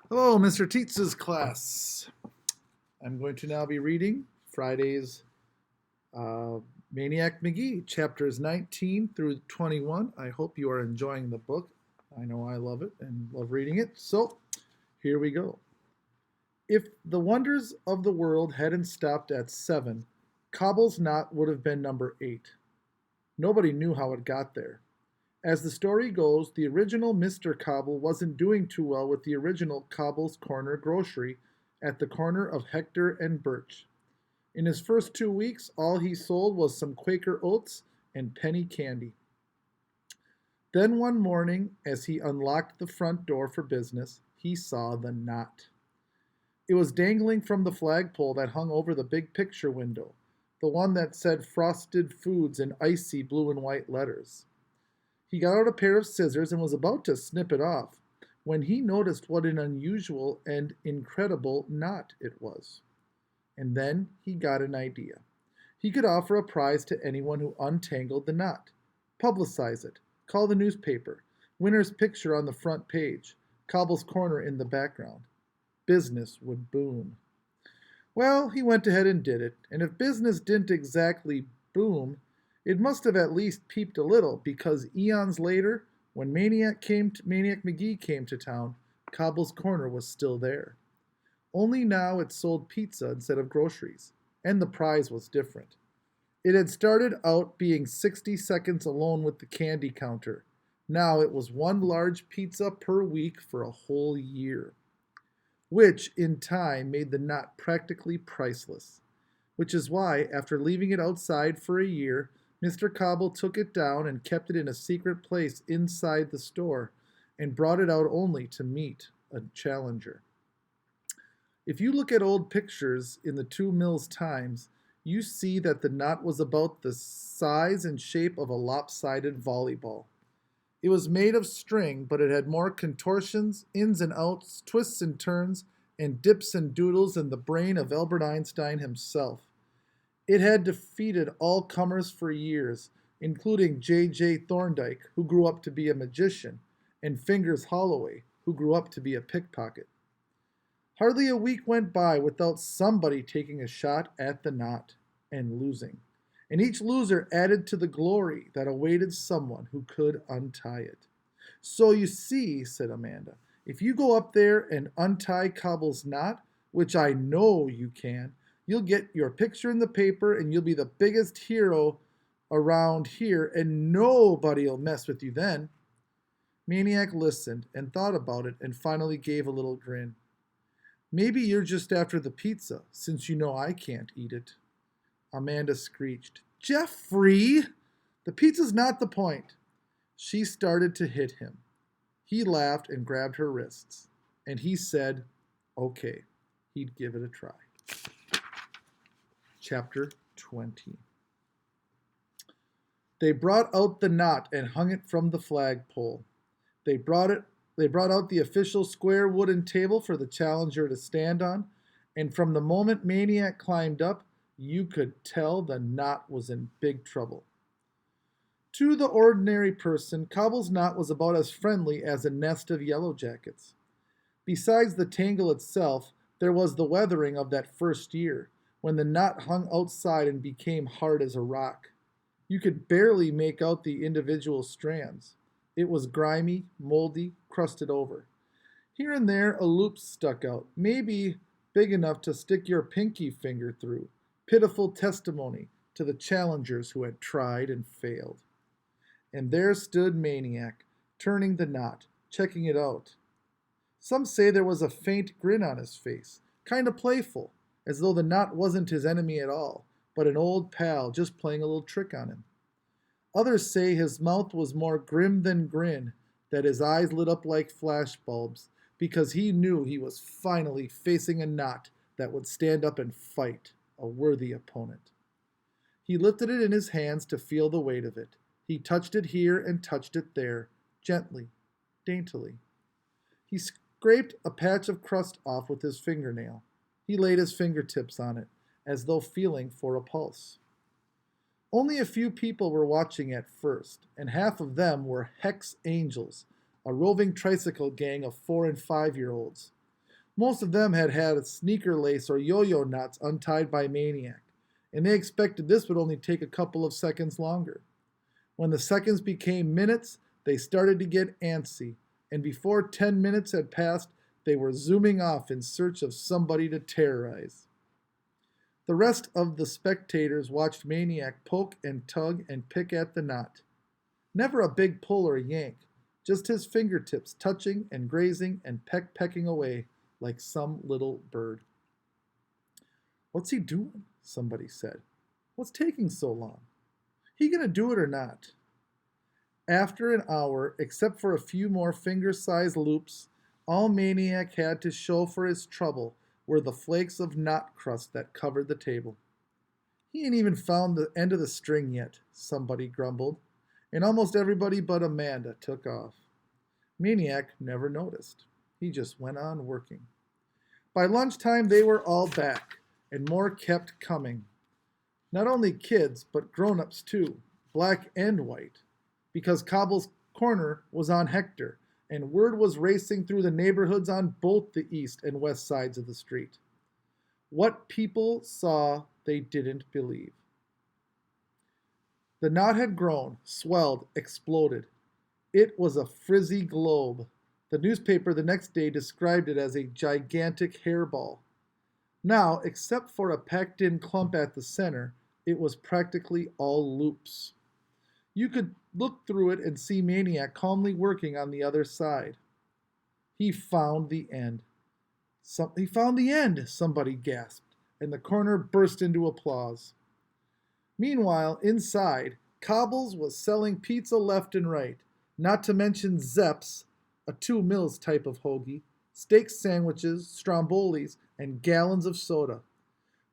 Hello, Mr. Teetz's class. I'm going to now be reading Friday's uh, Maniac Magee, chapters 19 through 21. I hope you are enjoying the book. I know I love it and love reading it. So, here we go. If the wonders of the world hadn't stopped at 7, Cobble's Knot would have been number 8. Nobody knew how it got there. As the story goes, the original Mr. Cobble wasn't doing too well with the original Cobble's Corner grocery at the corner of Hector and Birch. In his first 2 weeks, all he sold was some Quaker oats and penny candy. Then one morning, as he unlocked the front door for business, he saw the knot. It was dangling from the flagpole that hung over the big picture window, the one that said Frosted Foods in icy blue and white letters. He got out a pair of scissors and was about to snip it off when he noticed what an unusual and incredible knot it was. And then he got an idea. He could offer a prize to anyone who untangled the knot. Publicize it. Call the newspaper. Winner's picture on the front page. Cobble's Corner in the background. Business would boom. Well, he went ahead and did it, and if business didn't exactly boom, it must have at least peeped a little, because eons later, when Maniac Magee came to town, Cobble's Corner was still there. Only now it sold pizza instead of groceries, and the prize was different. It had started out being 60 seconds alone with the candy counter. Now it was one large pizza per week for a whole year, which in time made the knot practically priceless. Which is why, after leaving it outside for a year, Mr. Cobble took it down and kept it in a secret place inside the store, and brought it out only to meet a challenger. If you look at old pictures in the Two Mills Times, you see that the knot was about the size and shape of a lopsided volleyball. It was made of string, but it had more contortions, ins and outs, twists and turns, and dips and doodles than the brain of Albert Einstein himself. It had defeated all comers for years, including J.J. Thorndyke, who grew up to be a magician, and Fingers Holloway, who grew up to be a pickpocket. Hardly a week went by without somebody taking a shot at the knot and losing. And each loser added to the glory that awaited someone who could untie it. So you see, said Amanda, if you go up there and untie Cobble's knot, which I know you can, you'll get your picture in the paper and you'll be the biggest hero around here, and nobody'll mess with you then. Maniac listened and thought about it and finally gave a little grin. Maybe you're just after the pizza, since you know I can't eat it. Amanda screeched, Jeffrey! The pizza's not the point. She started to hit him. He laughed and grabbed her wrists, and he said, okay, he'd give it a try. Chapter 20. They brought out the knot and hung it from the flagpole. They brought out the official square wooden table for the challenger to stand on, and from the moment Maniac climbed up, you could tell the knot was in big trouble. To the ordinary person, Cobble's knot was about as friendly as a nest of yellow jackets. Besides the tangle itself, there was the weathering of that first year, when the knot hung outside and became hard as a rock. You could barely make out the individual strands. It was grimy, moldy, crusted over. Here and there a loop stuck out, maybe big enough to stick your pinky finger through, pitiful testimony to the challengers who had tried and failed. And there stood Maniac, turning the knot, checking it out. Some say there was a faint grin on his face, kind of playful, as though the knot wasn't his enemy at all, but an old pal just playing a little trick on him. Others say his mouth was more grim than grin, that his eyes lit up like flash bulbs, because he knew he was finally facing a knot that would stand up and fight a worthy opponent. He lifted it in his hands to feel the weight of it. He touched it here and touched it there, gently, daintily. He scraped a patch of crust off with his fingernail. He laid his fingertips on it, as though feeling for a pulse. Only a few people were watching at first, and half of them were Hex Angels, a roving tricycle gang of 4 and 5-year-olds. Most of them had had a sneaker lace or yo-yo knots untied by Maniac, and they expected this would only take a couple of seconds longer. When the seconds became minutes, they started to get antsy, and before 10 minutes had passed, they were zooming off in search of somebody to terrorize. The rest of the spectators watched Maniac poke and tug and pick at the knot. Never a big pull or yank, just his fingertips touching and grazing and pecking away like some little bird. "What's he doing?" somebody said. "What's taking so long? He gonna do it or not?" After an hour, except for a few more finger-sized loops, all Maniac had to show for his trouble were the flakes of knot crust that covered the table. "He ain't even found the end of the string yet," somebody grumbled, and almost everybody but Amanda took off. Maniac never noticed. He just went on working. By lunchtime, they were all back, and more kept coming. Not only kids, but grown-ups too, black and white, because Cobble's corner was on Hector, and word was racing through the neighborhoods on both the east and west sides of the street. What people saw, they didn't believe. The knot had grown, swelled, exploded. It was a frizzy globe. The newspaper the next day described it as a gigantic hairball. Now, except for a packed-in clump at the center, it was practically all loops. You could look through it and see Maniac calmly working on the other side. He found the end. He found the end, somebody gasped, and the corner burst into applause. Meanwhile, inside, Cobbles was selling pizza left and right, not to mention Zeps, a 2 Mills type of hoagie, steak sandwiches, strombolis, and gallons of soda.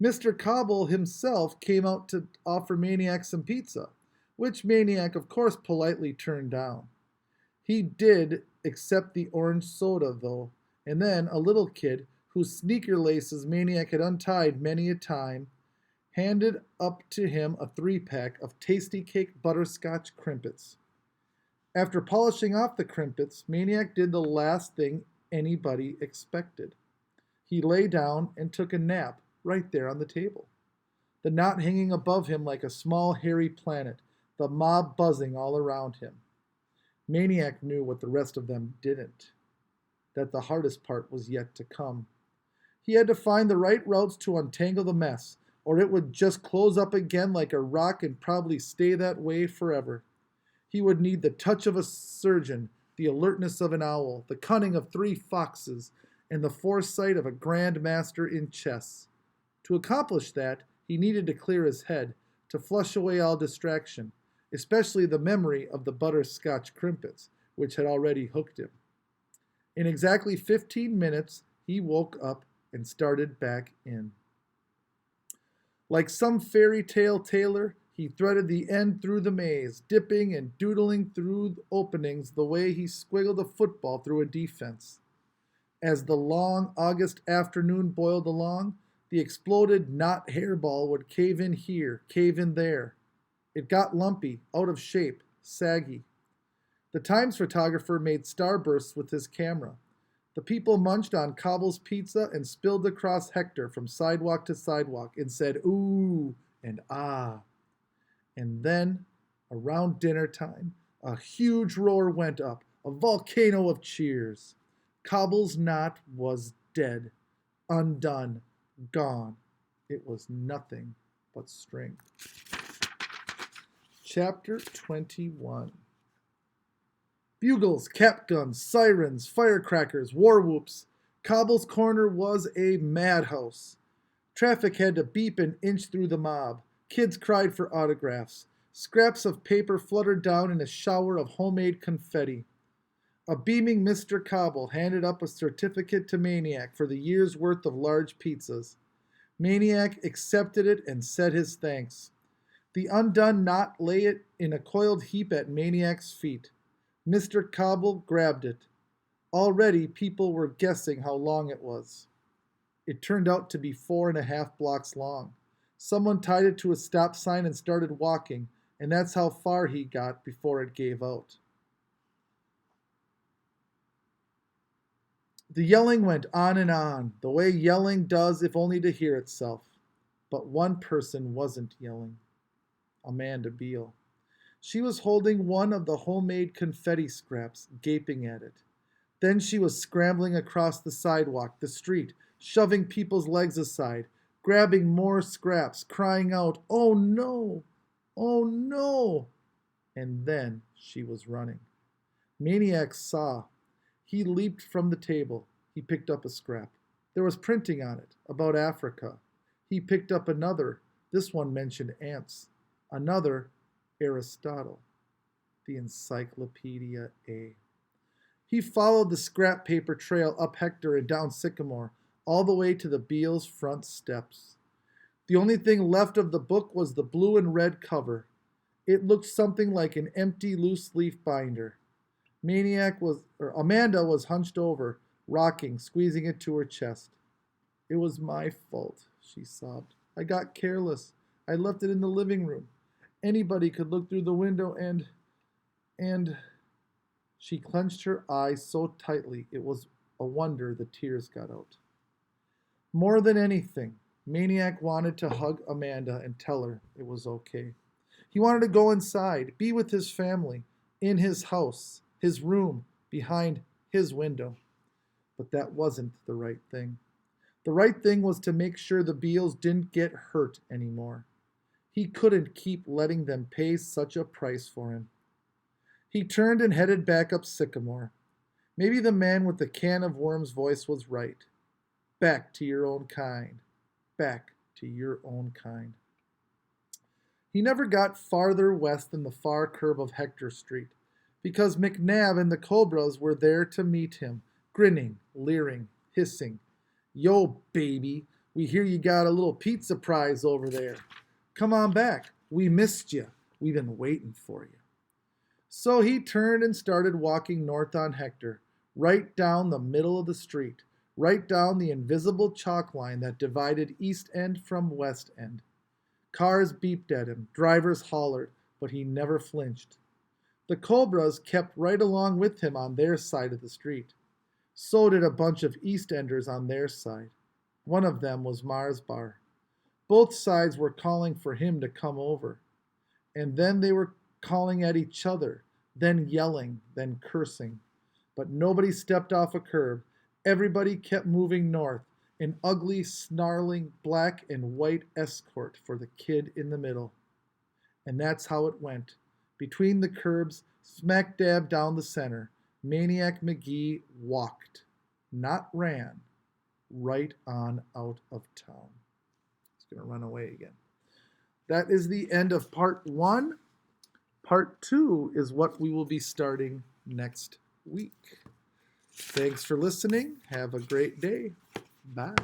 Mr. Cobble himself came out to offer Maniac some pizza, which Maniac of course politely turned down. He did accept the orange soda, though, and then a little kid, whose sneaker laces Maniac had untied many a time, handed up to him a 3-pack of Tasty Cake butterscotch crimpets. After polishing off the crimpets, Maniac did the last thing anybody expected. He lay down and took a nap right there on the table, the knot hanging above him like a small hairy planet, the mob buzzing all around him. Maniac knew what the rest of them didn't, that the hardest part was yet to come. He had to find the right routes to untangle the mess, or it would just close up again like a rock and probably stay that way forever. He would need the touch of a surgeon, the alertness of an owl, the cunning of 3 foxes, and the foresight of a grand master in chess. To accomplish that, he needed to clear his head, to flush away all distraction, especially the memory of the butterscotch crimpets, which had already hooked him. In exactly 15 minutes, he woke up and started back in. Like some fairy tale tailor, he threaded the end through the maze, dipping and doodling through openings the way he squiggled a football through a defense. As the long August afternoon boiled along, the exploded knot hairball would cave in here, cave in there. It got lumpy, out of shape, saggy. The Times photographer made starbursts with his camera. The people munched on Cobble's pizza and spilled across Hector from sidewalk to sidewalk and said ooh and ah. And then, around dinner time, a huge roar went up, a volcano of cheers. Cobble's knot was dead, undone, gone. It was nothing but string. Chapter 21. Bugles, cap guns, sirens, firecrackers, war whoops. Cobble's Corner was a madhouse. Traffic had to beep and inch through the mob. Kids cried for autographs. Scraps of paper fluttered down in a shower of homemade confetti. A beaming Mr. Cobble handed up a certificate to Maniac for the year's worth of large pizzas. Maniac accepted it and said his thanks. The undone knot lay it in a coiled heap at Maniac's feet. Mr. Cobble grabbed it. Already people were guessing how long it was. It turned out to be 4.5 blocks long. Someone tied it to a stop sign and started walking, and that's how far he got before it gave out. The yelling went on, the way yelling does if only to hear itself. But one person wasn't yelling. Amanda Beale. She was holding one of the homemade confetti scraps, gaping at it. Then she was scrambling across the sidewalk, the street, shoving people's legs aside, grabbing more scraps, crying out, "Oh no! Oh no!" And then she was running. Maniac saw. He leaped from the table. He picked up a scrap. There was printing on it, about Africa. He picked up another. This one mentioned ants. Another, Aristotle. The Encyclopedia A. He followed the scrap paper trail up Hector and down Sycamore, all the way to the Beals' front steps. The only thing left of the book was the blue and red cover. It looked something like an empty loose leaf binder. Amanda was hunched over, rocking, squeezing it to her chest. "It was my fault," she sobbed. "I got careless. I left it in the living room. Anybody could look through the window and she clenched her eyes so tightly it was a wonder the tears got out. More than anything, Maniac wanted to hug Amanda and tell her it was okay. He wanted to go inside, be with his family, in his house, his room, behind his window. But that wasn't the right thing. The right thing was to make sure the Beals didn't get hurt anymore. He couldn't keep letting them pay such a price for him. He turned and headed back up Sycamore. Maybe the man with the can of worms voice was right. Back to your own kind. Back to your own kind. He never got farther west than the far curve of Hector Street, because McNabb and the Cobras were there to meet him, grinning, leering, hissing. "Yo, baby, we hear you got a little pizza prize over there. Come on back. We missed you. We've been waiting for you." So he turned and started walking north on Hector, right down the middle of the street, right down the invisible chalk line that divided East End from West End. Cars beeped at him, drivers hollered, but he never flinched. The Cobras kept right along with him on their side of the street. So did a bunch of East Enders on their side. One of them was Mars Bar. Both sides were calling for him to come over. And then they were calling at each other, then yelling, then cursing. But nobody stepped off a curb. Everybody kept moving north, an ugly, snarling black and white escort for the kid in the middle. And that's how it went. Between the curbs, smack dab down the center, Maniac Magee walked, not ran, right on out of town. He's going to run away again. That is the end of part 1. Part 2 is what we will be starting next week. Thanks for listening. Have a great day. Bye.